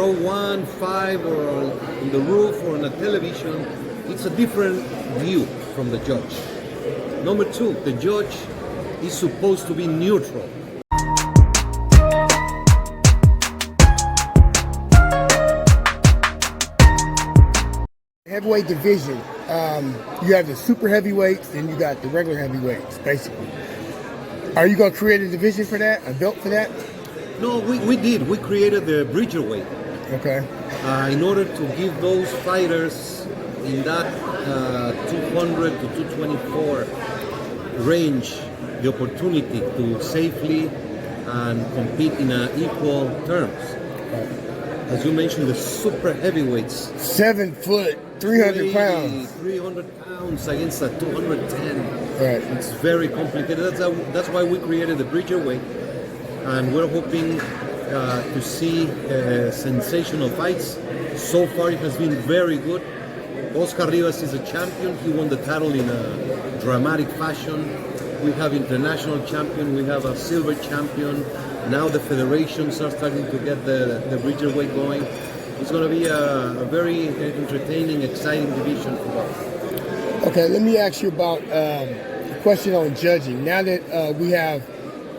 row 1, 5, or on the roof or on a television, it's a different view from the judge. Number 2, the judge is supposed to be neutral. Heavyweight division, you have the super heavyweights and you got the regular heavyweights, basically. Are you going to create a division for that, a belt for that? No, we did. We created the Bridgerweight. Okay. In order to give those fighters in that 200 to 224 range the opportunity to safely and compete in equal terms. As you mentioned, the super heavyweights. 7 foot, 300 pounds. 300 pounds against a 210. Right. It's very complicated. That's why we created the Bridgerweight. And we're hoping to see sensational fights. So far, it has been very good. Oscar Rivas is a champion. He won the title in a dramatic fashion. We have international champion. We have a silver champion. Now the federations are starting to get the Bridgerweight going. It's going to be a very entertaining, exciting division for us. Okay, let me ask you about a question on judging. Now that we have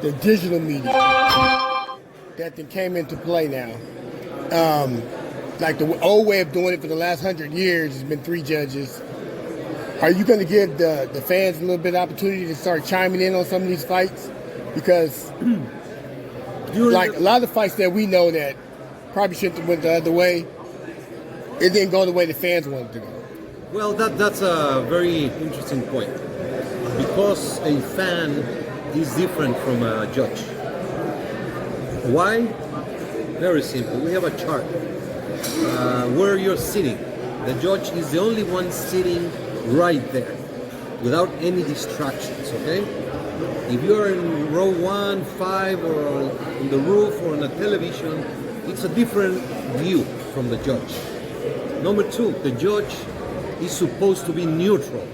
the digital media that came into play now, like the old way of doing it for the last 100 years has been 3 judges. Are you going to give the fans a little bit of opportunity to start chiming in on some of these fights? Because like a lot of the fights that we know that probably shouldn't have went the other way, it didn't go the way the fans wanted to go. Well, that's a very interesting point. Because a fan is different from a judge. Why? Very simple. We have a chart where you're sitting. The judge is the only one sitting right there without any distractions, okay? If you're in row 1, 5, or on the roof or on a television, it's a different view from the judge. Number 2, the judge is supposed to be neutral.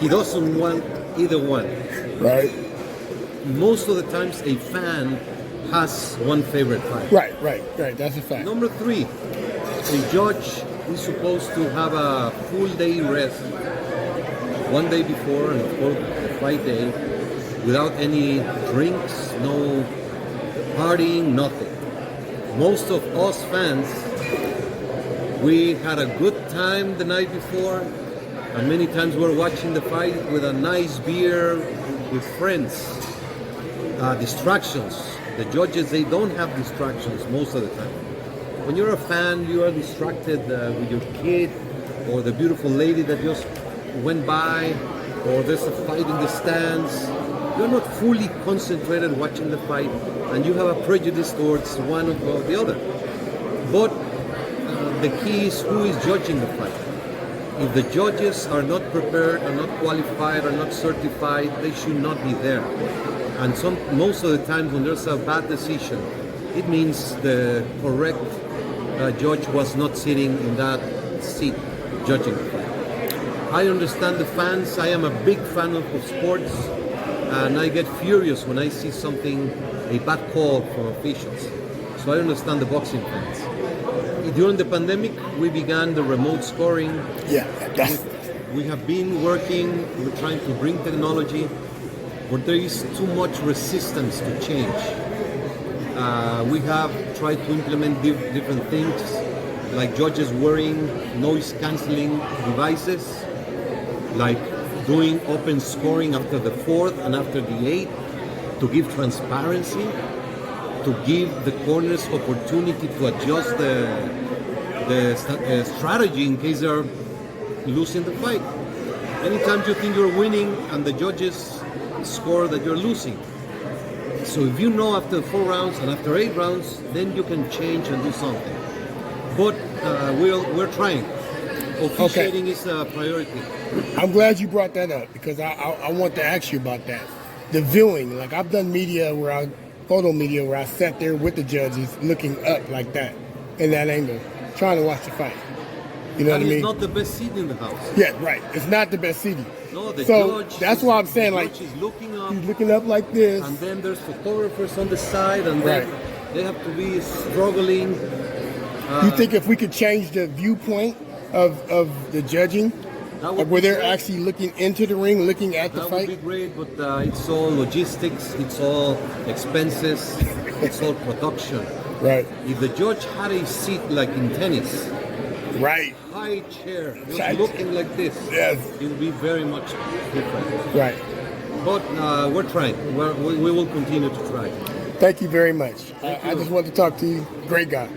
He doesn't want either one. Right. Most of the times a fan has one favorite fighter. Right. That's a fact. Number 3, a judge is supposed to have a full day rest one day before and of course the fight day without any drinks, no partying, nothing. Most of us fans, we had a good time the night before, and many times we're watching the fight with a nice beer with friends. Distractions. The judges, they don't have distractions most of the time. When you're a fan, you are distracted with your kid or the beautiful lady that just went by, or there's a fight in the stands. You're not fully concentrated watching the fight, and you have a prejudice towards one or the other. But the key is who is judging the fight. If the judges are not prepared, are not qualified, are not certified, they should not be there. And most of the time when there's a bad decision, it means the correct judge was not sitting in that seat judging the fight. I understand the fans. I am a big fan of sports, and I get furious when I see something, a bad call from officials. So I understand the boxing fans. During the pandemic, we began the remote scoring. Yeah, we have been working, we're trying to bring technology, but there is too much resistance to change. We have tried to implement different things, like judges wearing noise-canceling devices, like doing open scoring after the 4th and after the 8th, to give transparency, to give the corners opportunity to adjust the strategy in case they're losing the fight. Anytime you think you're winning and the judges score that you're losing. So if you know after 4 rounds and after 8 rounds, then you can change and do something. But we're trying. Officiating is a priority. I'm glad you brought that up because I want to ask you about that. The viewing, like I've done photo media where I sat there with the judges looking up like that, in that angle, trying to watch the fight. You know what I mean? It's not the best seat in the house. Yeah, right. It's not the best seating. No, the so judge. That's why I'm saying, like, he's looking up. He's looking up like this, and then there's photographers on the side, and then they have to be struggling. You think if we could change the viewpoint of the judging, That would where be they're great. actually looking into the ring, looking at the That fight? would be great, but it's all logistics, it's all expenses, it's all production. Right, If the judge had a seat like in tennis, right, high chair, just Right. looking like this, Yes. it would be very much different. right. But we're trying. We will continue to try. Thank you very much. Thank I you. just wanted to talk to you. Great guy.